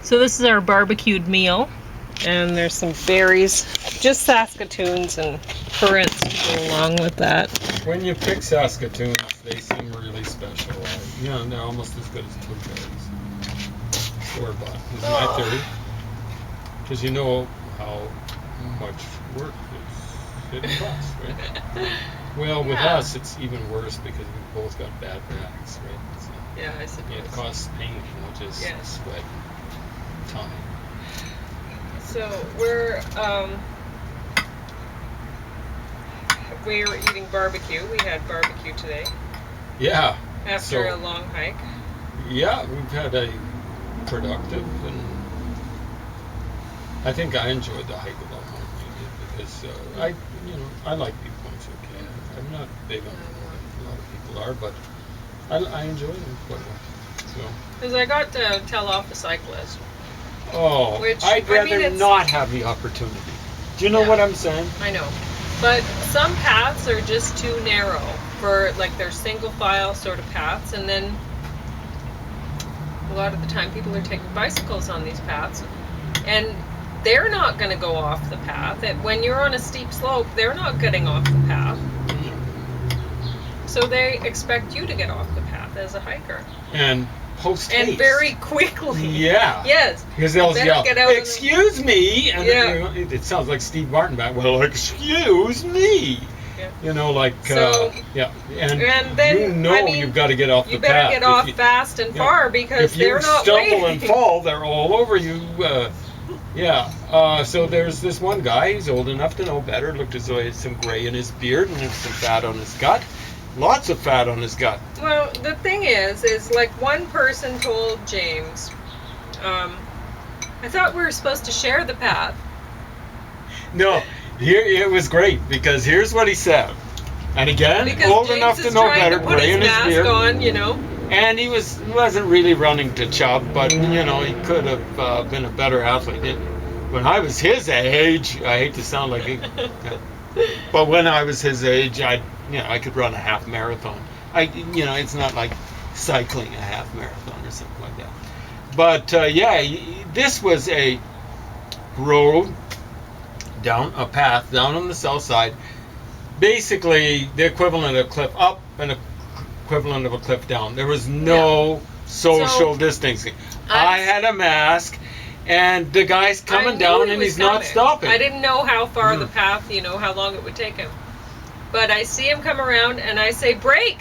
So this is our barbecued meal, and there's some berries, just Saskatoons and currants to go along with that. When you pick Saskatoons, they seem really special. They're almost as good as blueberries. Store-bought is my theory. Because you know how much work it costs, right? Well, with us, it's even worse because we've both got bad backs, right? So, Yeah, I suppose. it costs pain, which is sweat, time. So we're eating barbecue. We had barbecue today. Yeah. After a long hike. Yeah, we've had a productive, and I think I enjoyed the hike a lot more than you did because I like viewpoints. Okay, I'm not big on it. A lot of people are, but I enjoy them quite well. So. Because I got to tell off the cyclist. Oh, I'd rather not have the opportunity. Do you know what I'm saying? I know. But some paths are just too narrow for, like, they're single file sort of paths, and then a lot of the time people are taking bicycles on these paths, and they're not going to go off the path. When you're on a steep slope, they're not getting off the path. So they expect you to get off the path as a hiker. And post-haste. And very quickly. Yeah. Yes. Because they'll yell, "Excuse me!" And it sounds like Steve Martin back. Well, excuse me. Yeah. And then, you've got to get off the path. You better get off fast and far because they're not waiting. If you stumble and fall, they're all over you. So there's this one guy. He's old enough to know better. Looked as though he had some gray in his beard and some fat on his gut. Lots of fat on his gut. Well, the thing is like one person told James, I thought we were supposed to share the path. No, it was great because here's what he said. And again, old enough to know better, gray in his beard. On, And he wasn't really running to chub, but he could have been a better athlete. When I was his age, I hate to sound like it, but when I was his age, I could run a half marathon. It's not like cycling a half marathon or something like that. But this was a road down a path down on the south side, basically the equivalent of a cliff up and equivalent of a cliff down. There was no social distancing. I had a mask, and the guy's coming down, and he's not stopping. I didn't know how far the path, how long it would take him. But I see him come around, and I say, "Brake!"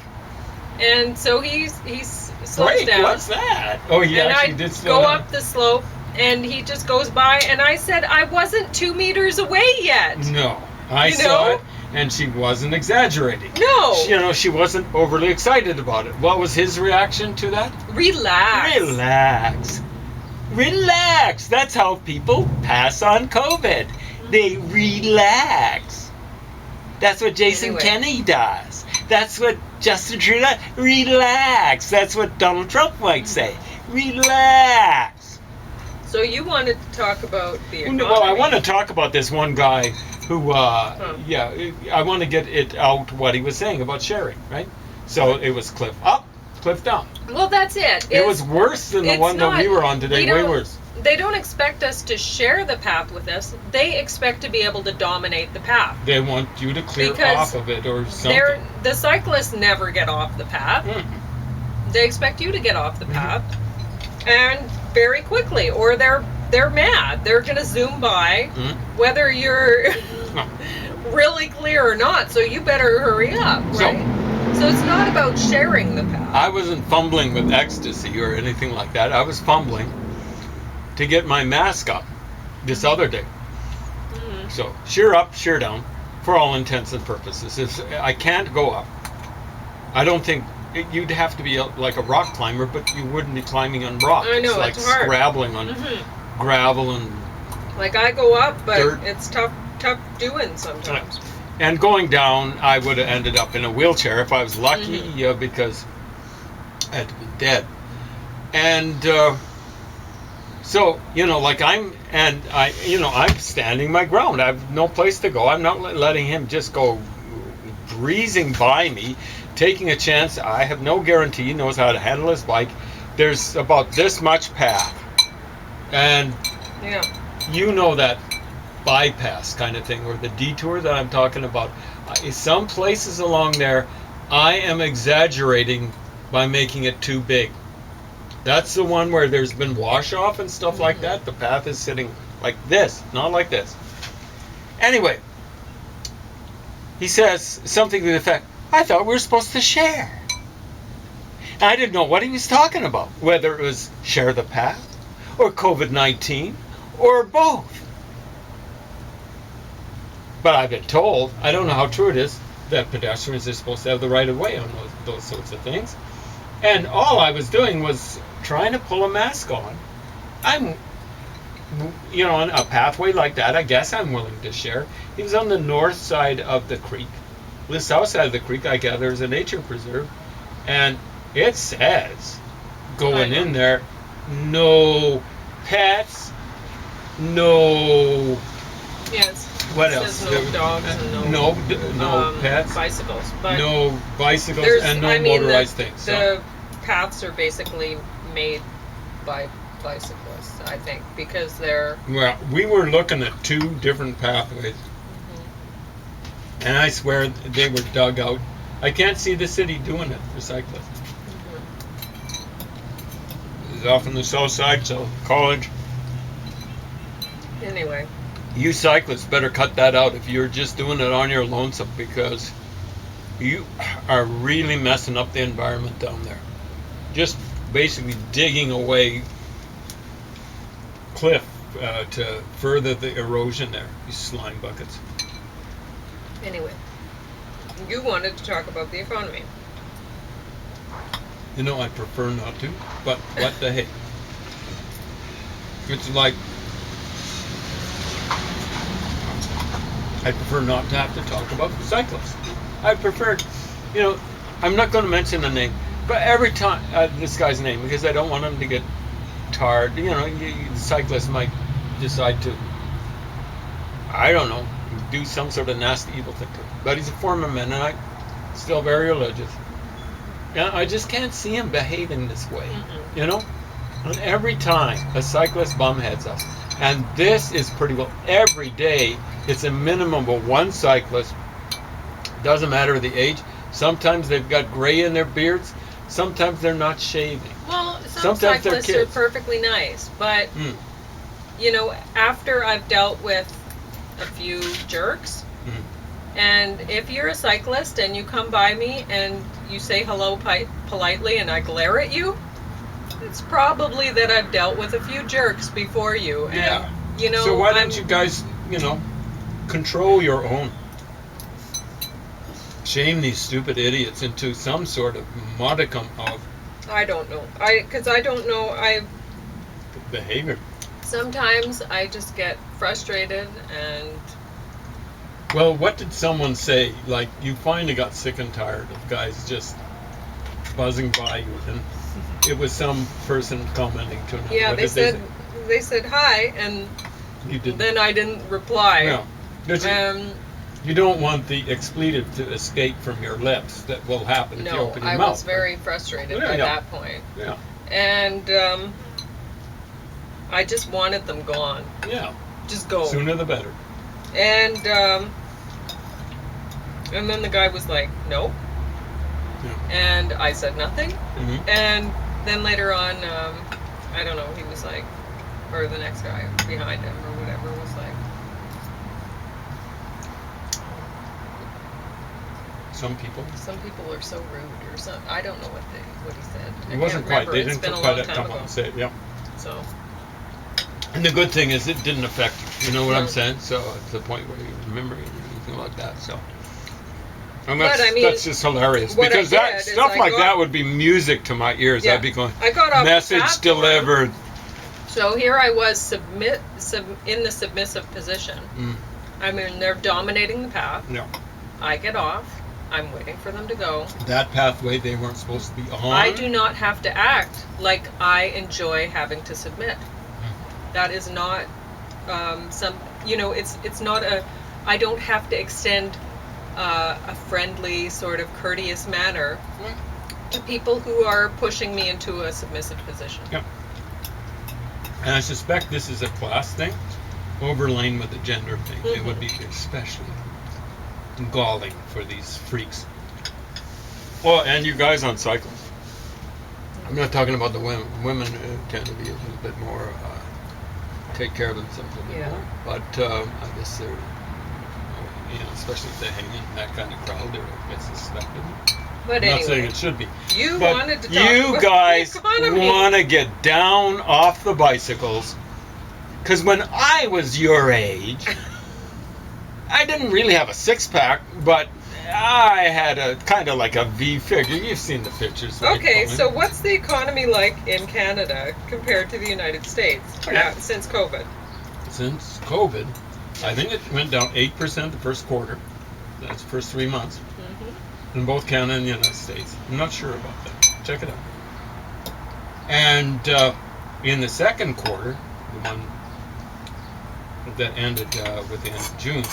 And so he slows down. What's that? Oh, he actually did slow down. Go up the slope, and he just goes by, and I said, I wasn't 2 meters away yet. No, I saw it. And she wasn't exaggerating. No. She wasn't overly excited about it. What was his reaction to that? Relax. Relax. That's how people pass on COVID. They relax. That's what Jason Kenney does. That's what Justin Trudeau, relax. That's what Donald Trump might say. Relax. So you wanted to talk about the economy. Well, I want to talk about this one guy who, I want to get it out what he was saying about sharing, right? So it was cliff up, cliff down. Well, that's it. It was worse than the one that we were on today, way worse. They don't expect us to share the path with us. They expect to be able to dominate the path. They want you to clear off of it or something. The cyclists never get off the path. They expect you to get off the path, and very quickly, or they're mad. They're going to zoom by, whether you're really clear or not. So you better hurry up, right? So it's not about sharing the path. I wasn't fumbling with ecstasy or anything like that. I was fumbling to get my mask up this other day. So sheer up, sheer down, for all intents and purposes. If I can't go up, I don't think you'd have to be like a rock climber, but you wouldn't be climbing on rock. I know, it's like hard. Scrabbling on gravel and like I go up, but dirt. It's tough doing sometimes. And going down, I would have ended up in a wheelchair if I was lucky, because I had to be dead. And so, I'm standing my ground. I have no place to go. I'm not letting him just go breezing by me, taking a chance. I have no guarantee he knows how to handle his bike. There's about this much path. And Yeah. you know that bypass kind of thing, or the detour that I'm talking about. Some places along there, I am exaggerating by making it too big. That's the one where there's been wash off and stuff like that. The path is sitting like this, not like this. Anyway, he says something to the effect, I thought we were supposed to share. And I didn't know what he was talking about, whether it was share the path, or COVID-19, or both. But I've been told, I don't know how true it is, that pedestrians are supposed to have the right of way on those sorts of things. And all I was doing was trying to pull a mask on. I'm, on a pathway like that, I guess I'm willing to share. He was on the north side of the creek. The south side of the creek, I gather, is a nature preserve. And it says, going in there, no pets, no... Yes. What It else? says no dogs and no pets, bicycles. But no bicycles, and no motorized things. The paths are basically made by bicyclists, I think, because they're... Well, we were looking at two different pathways, and I swear they were dug out. I can't see the city doing it for cyclists. It's off on the south side, so College. Anyway. You cyclists better cut that out if you're just doing it on your lonesome, because you are really messing up the environment down there. Just basically digging away cliff to further the erosion there, these slime buckets. Anyway, you wanted to talk about the economy. I prefer not to, but what the heck. It's like, I prefer not to have to talk about cyclists. I prefer, I'm not going to mention the name, but every time, this guy's name, because I don't want him to get tarred. Cyclists might decide to, I don't know, do some sort of nasty evil thing to him. But he's a former Mennonite, still very religious. Yeah, I just can't see him behaving this way, And every time a cyclist bumheads us, and this is pretty well every day, it's a minimum of one cyclist, doesn't matter the age. Sometimes they've got gray in their beards, sometimes they're not shaving. Well, Sometimes they're cyclists are kids. perfectly nice, but, after I've dealt with a few jerks, and if you're a cyclist and you come by me and you say hello politely and I glare at you, it's probably that I've dealt with a few jerks before you. And, So why don't you guys, control your own? Shame these stupid idiots into some sort of modicum of I don't know. Because I don't know. behavior. Sometimes I just get frustrated and... Well, what did someone say? Like, you finally got sick and tired of guys just buzzing by you, and it was some person commenting to them. Yeah, What they did said hi, and you didn't. then I didn't reply. No. You don't want the expletive to escape from your lips. That will happen if you No, open your I mouth. was very frustrated by that point. Yeah. And I just wanted them gone. Yeah. Just go. Sooner the better. And then the guy was like, no. Yeah. And I said nothing. Mm-hmm. And then later on, I don't know, he was like, or the next guy behind him or whatever was like, Some people are so rude or something. I don't know what he said. It wasn't quite. They didn't quite come ago. out and say it. Yeah. So. And the good thing is it didn't affect you. You know what No. I'm saying? So to the point where you remember it or anything like that. So. And But, that's just hilarious, what I because that did is stuff I like got- that would be music to my ears. Yeah. I'd be going, I got off the message platform. delivered. So here I was in the submissive position. Mm. I mean, they're dominating the path. No. I get off. I'm waiting for them to go. That pathway they weren't supposed to be on. I do not have to act like I enjoy having to submit. That is not it's not I don't have to extend a friendly sort of courteous manner to people who are pushing me into a submissive position. Yeah. And I suspect this is a class thing, overlain with the gender thing. It would be especially galling for these freaks. Well, and you guys on cycles. I'm not talking about the women. Women tend to be a little bit more, take care of themselves a bit more. But I guess they're, especially if they hang in that kind of crowd, they're suspected. But I'm anyway, not saying it should be. You But wanted to talk you about guys the economy. want to get down off the bicycles. Because when I was your age, I didn't really have a six-pack, but I had a kind of like a V figure. You've seen the pictures, right, Okay, Colin? so what's the economy like in Canada compared to the United States since COVID? Since COVID, I think it went down 8% the first quarter. That's the first 3 months. In both Canada and the United States. I'm not sure about that. Check it out. And in the second quarter, the one that ended with the end of June,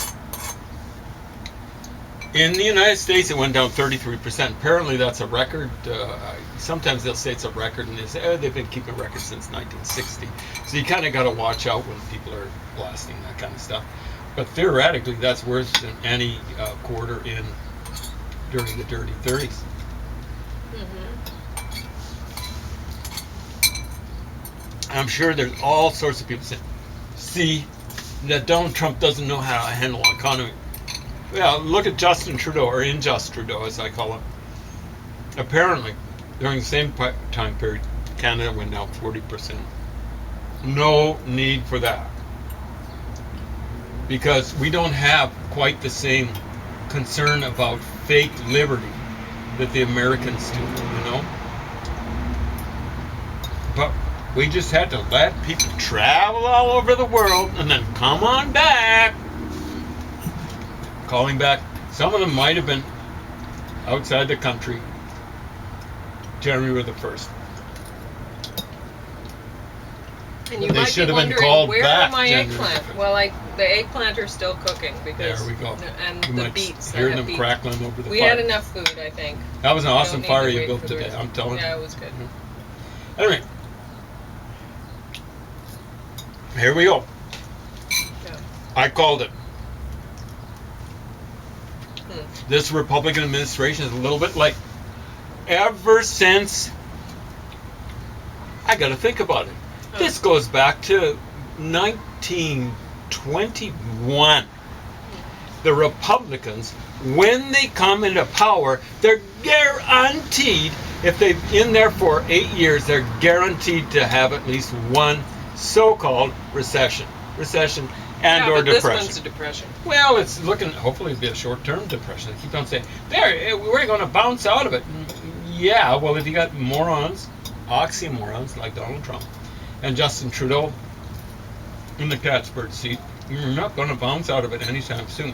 in the United States it went down 33%. Apparently that's a record. Sometimes they'll say it's a record, and they say, oh, they've been keeping records since 1960. So you kind of got to watch out when people are blasting that kind of stuff. But theoretically, that's worse than any quarter during the dirty 30s. I'm sure there's all sorts of people saying, see, that Donald Trump doesn't know how to handle the economy. Well, look at Justin Trudeau, or Unjust Trudeau, as I call him. Apparently, during the same time period, Canada went down 40%. No need for that. Because we don't have quite the same concern about fake liberty that the Americans do, But we just had to let people travel all over the world and then come on back. Calling back. Some of them might have been outside the country January the 1st. And you They might should be have been wondering, called where back are my January eggplant? 5th. Well, the eggplant are still cooking because There we go. And You the might beets. hear I have them beets. crackling over the We fire. had enough food, I think. That was an awesome Don't need fire to you wait built for the today, rest. I'm telling you. Yeah, it was good. Anyway, here we go. Yeah. I called it. This Republican administration is a little bit like, ever since, I got to think about it. This goes back to 1921. The Republicans, when they come into power, they're guaranteed, if they've in there for 8 years, they're guaranteed to have at least one so-called recession and or but depression. this one's a depression. Well, it's looking, hopefully it'll be a short-term depression. They keep on saying, we're going to bounce out of it. Yeah, well, if you got morons, oxymorons like Donald Trump and Justin Trudeau in the cat's bird seat, you're not going to bounce out of it anytime soon.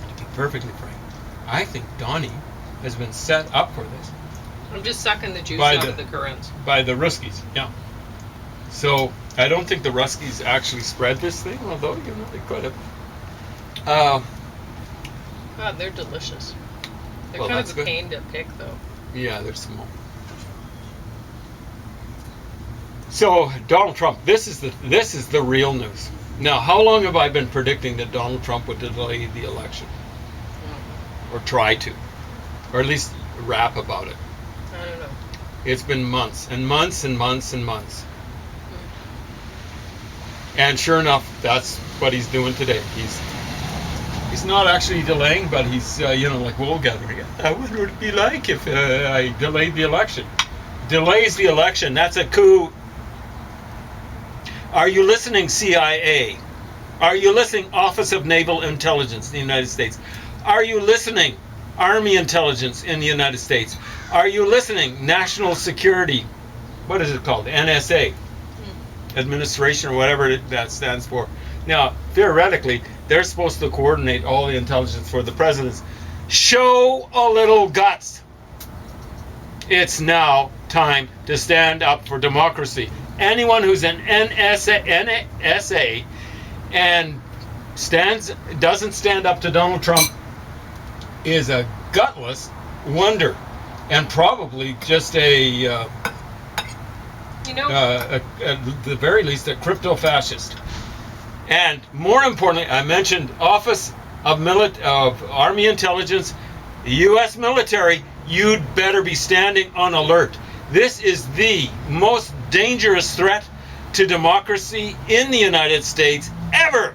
To be perfectly frank, I think Donnie has been set up for this I'm just sucking the juice By out the- of the currants. by the Ruskies. Yeah. So I don't think the Ruskies actually spread this thing, although they could have. God, they're delicious. They're Well, kind that's of a good. pain to pick, though. Yeah, they're small. So Donald Trump, this is the real news. Now, how long have I been predicting that Donald Trump would delay the election, or try to, or at least rap about it? I don't know. It's been months and months and months and months. And sure enough, that's what he's doing today. He's not actually delaying, but he's like wool gathering. What would it be like if I delayed the election? Delays the election. That's a coup. Are you listening, CIA? Are you listening, Office of Naval Intelligence in the United States? Are you listening, Army Intelligence in the United States? Are you listening, National Security? What is it called? NSA. Administration, or whatever that stands for. Now, theoretically, they're supposed to coordinate all the intelligence for the presidents. Show a little guts. It's now time to stand up for democracy. Anyone who's an NSA and doesn't stand up to Donald Trump is a gutless wonder, and probably just a You know, at the very least, a crypto fascist. And more importantly, I mentioned Office of Army Intelligence, U.S. military. You'd better be standing on alert. This is the most dangerous threat to democracy in the United States ever.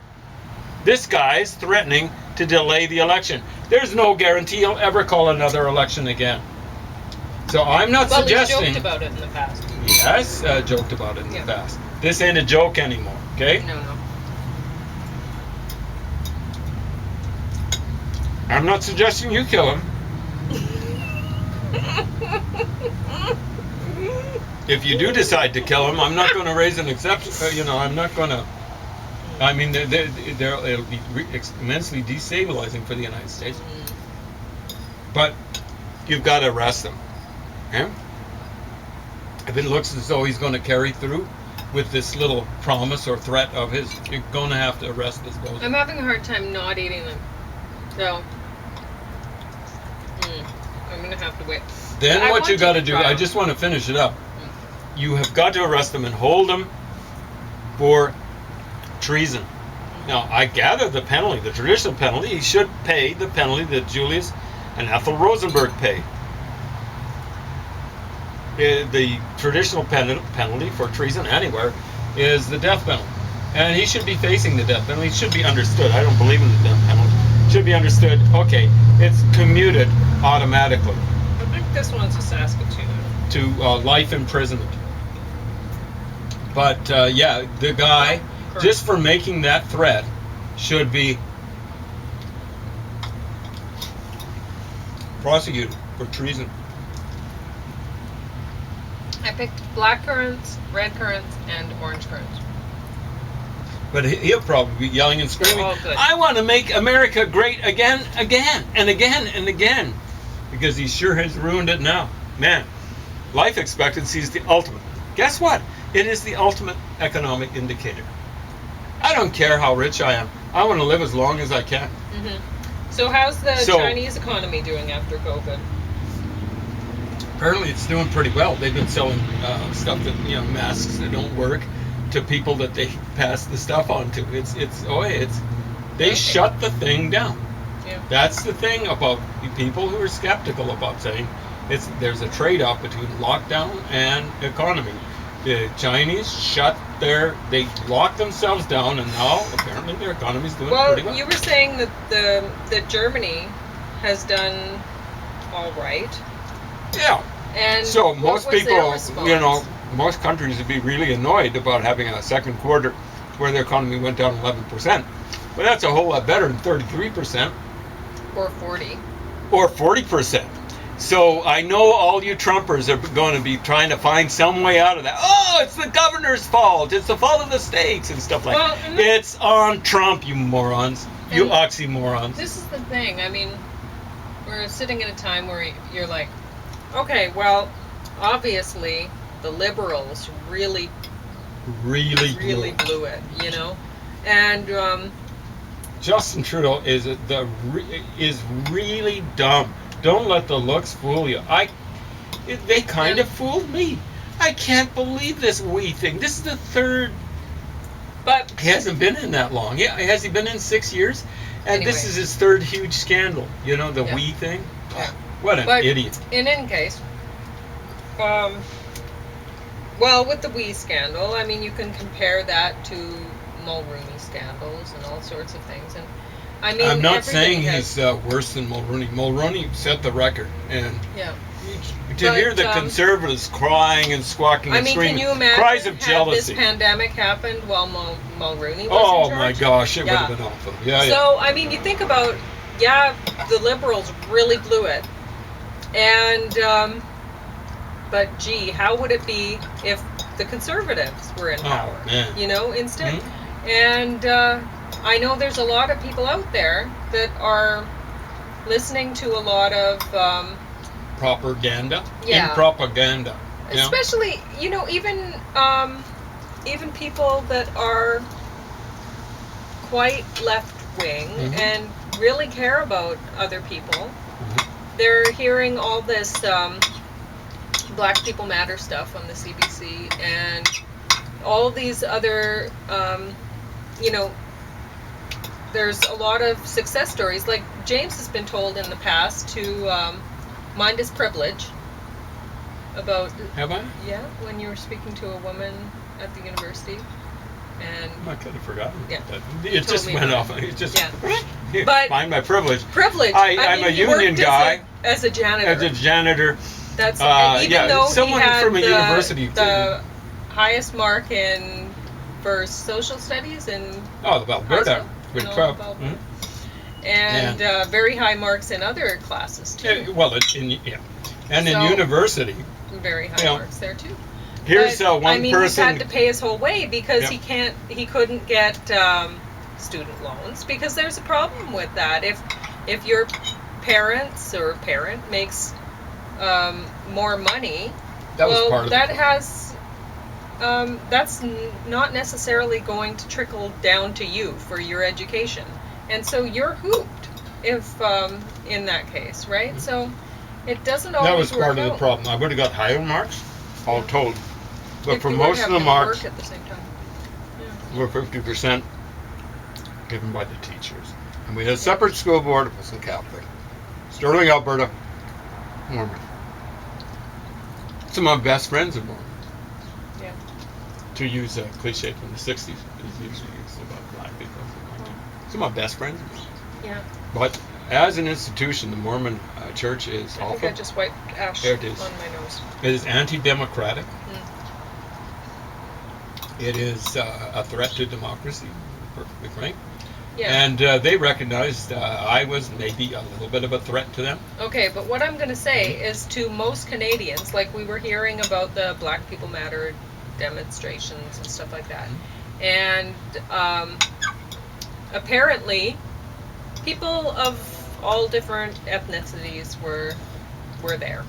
This guy is threatening to delay the election. There's no guarantee he'll ever call another election again. So I'm not suggesting. He's joked about it in the past. Yes, joked about it in the past. This ain't a joke anymore, okay? No. I'm not suggesting you kill him. If you do decide to kill him, I'm not going to raise an exception. I'm not going to. I mean, it'll be immensely destabilizing for the United States. But you've got to arrest him. Okay? If it looks as though he's going to carry through with this little promise or threat of his, you're going to have to arrest this bozo. I'm having a hard time not eating them. So, I'm going to have to wait. Then what you got to do, I just want to finish it up. You have got to arrest him and hold him for treason. Now, I gather the penalty, the traditional penalty, he should pay the penalty that Julius and Ethel Rosenberg paid. The traditional penalty for treason anywhere is the death penalty. And he should be facing the death penalty. It should be understood. I don't believe in the death penalty. It should be understood, okay, it's commuted automatically. I think this one's a Saskatoon. To life imprisonment. But the guy, just for making that threat, should be prosecuted for treason. I picked black currants, red currants, and orange currants. But he'll probably be yelling and screaming, I want to make America great again, and again, and again. Because he sure has ruined it now. Man, life expectancy is the ultimate. Guess what? It is the ultimate economic indicator. I don't care how rich I am. I want to live as long as I can. Mm-hmm. So how's the Chinese economy doing after COVID? Apparently it's doing pretty well. They've been selling stuff that, masks that don't work to people that they pass the stuff on to. They shut the thing down. Yeah. That's the thing about people who are skeptical about saying there's a trade-off between lockdown and economy. The Chinese they locked themselves down, and now apparently their economy's doing pretty well. Well, you were saying that Germany has done all right. Yeah. And so most people, response? most countries would be really annoyed about having a second quarter where their economy went down 11%. But that's a whole lot better than 33%. Or 40. Or 40%. So I know all you Trumpers are going to be trying to find some way out of that. Oh, it's the governor's fault. It's the fault of the states and stuff like that. It's on Trump, you morons. You oxymorons. This is the thing. I mean, we're sitting in a time where you're like, okay, well, obviously the liberals really blew it, and Justin Trudeau is really dumb. Don't let the looks fool you. They kind of fooled me. I can't believe this wee thing. This is the third. But he hasn't been in that long. Yeah, has he been in 6 years? And anyway. This is his third huge scandal. The wee thing. Yeah. What an idiot. In any case, well, with the wee scandal, I mean, you can compare that to Mulrooney scandals and all sorts of things, and I mean, I'm not saying he's worse than Mulrooney. Mulrooney set the record, and to hear the Conservatives crying and squawking and screaming, can you imagine cries of jealousy. This pandemic happened while Mulrooney was in charge? Oh my gosh, it would have been awful. So I mean, you think about the Liberals really blew it, and but gee, how would it be if the Conservatives were in power? Instead, and I know there's a lot of people out there that are listening to a lot of propaganda. Yeah. Propaganda. Especially, even people that are quite left wing and really care about other people. They're hearing all this Black People Matter stuff on the CBC, and all these other, you know, there's a lot of success stories. Like James has been told in the past to mind his privilege about. Have I? Yeah, when you were speaking to a woman at the university, and I could have forgotten Yeah. that. You It told just me went about off. It just. Yeah. Here, But- find my privilege. privilege. I'm a he union worked guy. as a janitor. As a janitor, That's even yeah, though someone he had from a university the highest mark for social studies in oh, of Alberta, High school? good No, club. about- Mhm. and very high marks in other classes too. Yeah, well, and in So- university. Very high Yeah. marks there too. Here's But, one I mean, person. he's had to pay his whole way because Yeah. he couldn't get student loans because there's a problem with that. If your parents or parent makes more money, that was well, part of that the has that's not necessarily going to trickle down to you for your education, and so you're hooped if in that case, right? Mhm. So it doesn't always That was work part of the out. problem. I would have got higher marks, all told. But If for you weren't most of the having to marks, work at the same time. were 50% given by the teachers. And we had a separate school board. It wasn't Catholic. Sterling, Alberta, Mormon. Some of my best friends are Mormon. Yeah. To use a cliche from the 60s, it's usually used about black people. Some of my best friends are Mormon. Yeah. But as an institution, the Mormon church is I think awful. I just wiped ash There it is. on my nose. It is anti-democratic. Mm. It is a threat to democracy, perfectly frank. Yeah. And they recognized I was maybe a little bit of a threat to them. Okay, but what I'm going to say is to most Canadians, like we were hearing about the Black People Matter demonstrations and stuff like that, and apparently people of all different ethnicities were there.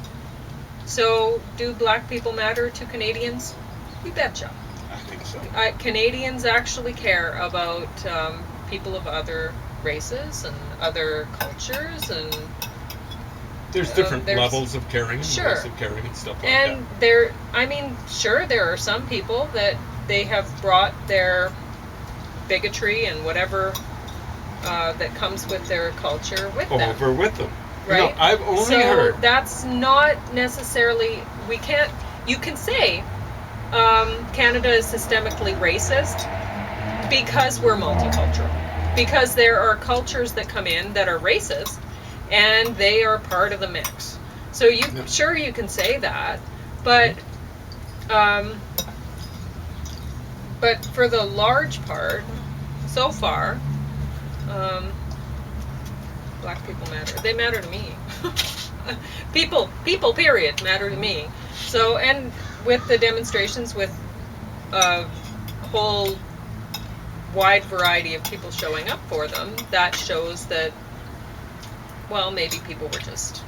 So, do Black people matter to Canadians? You betcha. I think so. Canadians actually care about people of other races and other cultures, and There's different there's- levels of caring and Sure. ways of caring and stuff like and there. I mean, sure, there are some people that they have brought their bigotry and whatever that comes with their culture with that. them. Over with them. Right. No, I've only So heard. that's not necessarily. We can't. You can say Canada is systemically racist because we're multicultural. Because there are cultures that come in that are racist, and they are part of the mix. So sure you can say that, but for the large part, so far, Black people matter. They matter to me. people, period, matter to me. So, and with the demonstrations, with a whole wide variety of people showing up for them, that shows that, well, maybe people were just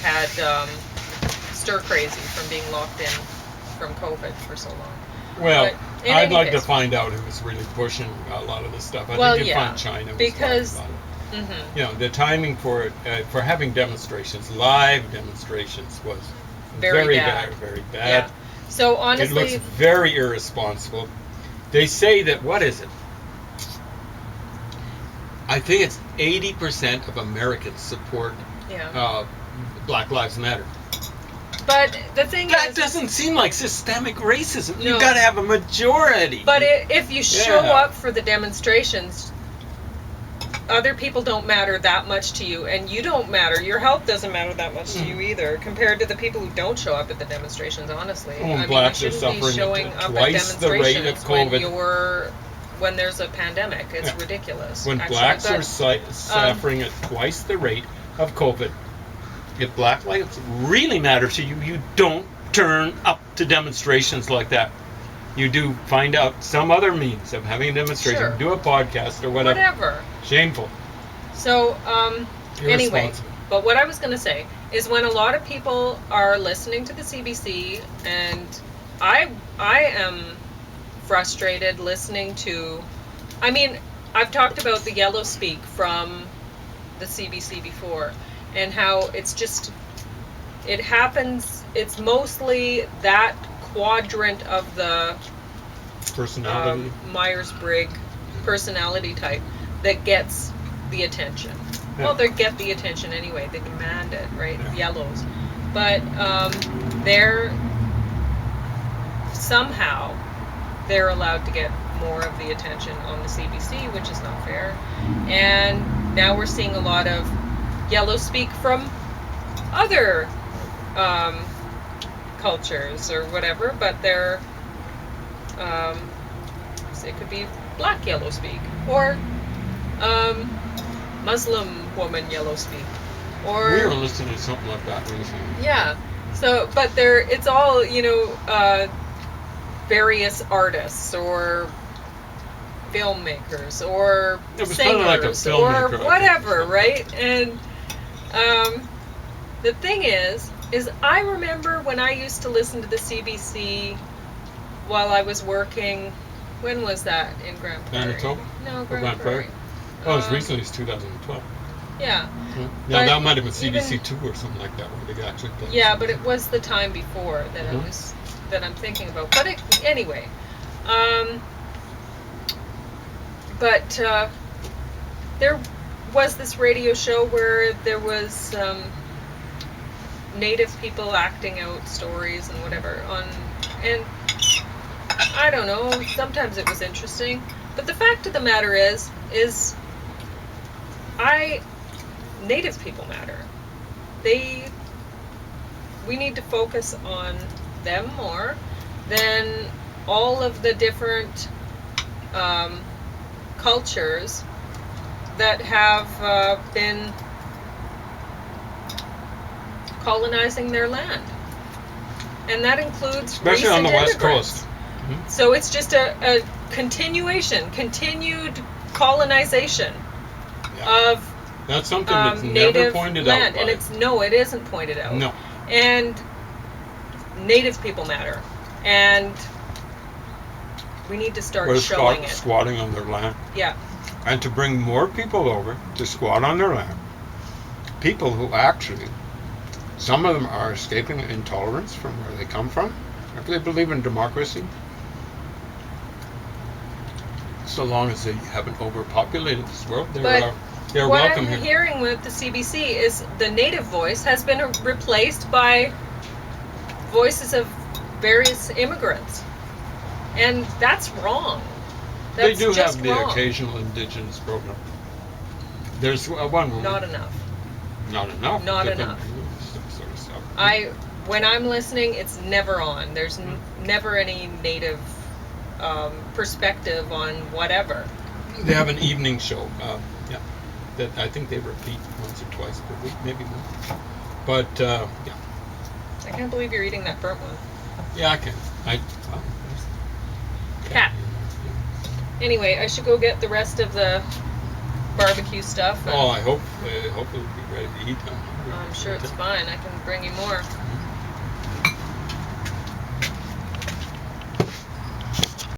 had stir crazy from being locked in from COVID for so long. Well, But in I'd any like case- to find out who was really pushing a lot of this stuff. I Well, think you'd yeah, find China was because- talking about it. Mm-hmm. You know, the timing for it, for having demonstrations, live demonstrations, was Very very bad. very Yeah. bad. So It honestly, looks very irresponsible. They say that, what is it? I think it's 80% of Americans support yeah. Black Lives Matter. But the thing That is, doesn't seem like systemic racism. No. You got to have a majority. but if you show Yeah. up for the demonstrations, other people don't matter that much to you, and you don't matter. Your health doesn't matter that much to you either, compared to the people who don't show up at the demonstrations. Honestly, Oh, I mean, blacks you are shouldn't be suffering showing at up at twice the rate of demonstrations COVID. when there's a pandemic. It's Yeah. ridiculous. When Actually, blacks I've are got- suffering at twice the rate of COVID, if Black lives really matter to you, you don't turn up to demonstrations like that. You do find out some other means of having a demonstration, Sure. do a podcast or whatever. whatever. Shameful. So, anyway, Irresponsible. but what I was going to say is when a lot of people are listening to the CBC, and I am frustrated listening to, I mean, I've talked about the yellow speak from the CBC before, and how it's just, it happens it's mostly that quadrant of the Personality. Myers-Briggs personality type that gets the attention. Yeah. Well, they get the attention anyway. They demand it, right? Yeah. Yellows, but they're somehow they're allowed to get more of the attention on the CBC, which is not fair. And now we're seeing a lot of yellow speak from other cultures or whatever, but they're it could be black yellow speak, or Muslim woman yellow speak, or We were listening to something like that recently. yeah. So, but it's all, various artists or filmmakers or It was kinda like a singers filmmaker, I or think, whatever, so. right? And the thing is I remember when I used to listen to the CBC while I was working. When was that in Grand Prairie? Manitoba? No, Or Grand Prairie. Oh, as recently as 2012. Yeah. Yeah, But that might have been even- CBC 2 or something like that, where they actually done Yeah, something. but it was the time before that Mhm. that I'm thinking about. But anyway, there was this radio show where there was Native people acting out stories and whatever and I don't know. Sometimes it was interesting, but the fact of the matter is Native people matter. We need to focus on them more than all of the different cultures that have been colonizing their land. And that includes Especially on the recent West immigrants. Coast. So it's just a continued colonization Yeah. of That's something that's never native pointed land, out. and it isn't pointed out. No. And Native people matter, and we need to start We're showing it. squatting on their land. Yeah, And to bring more people over to squat on their land, people who actually, some of them are escaping intolerance from where they come from, if they believe in democracy, so long as they haven't overpopulated this world, they're what welcome I'm here. hearing with the CBC is the Native voice has been replaced by voices of various immigrants, and that's wrong. They That's do just have the wrong. occasional indigenous program. There's one woman. Not enough. Not enough. Not They can enough. do some sort of stuff. When I'm listening, it's never on. There's never any Native perspective on whatever. They have an evening show. Yeah, that I think they repeat once or twice per week, maybe more. But yeah, I can't believe you're eating that burnt one. yeah, I can. Well, Cat. Anyway, I should go get the rest of the barbecue stuff. And Oh, I hope it'll be ready to eat. I'm sure it's fine. I can bring you more.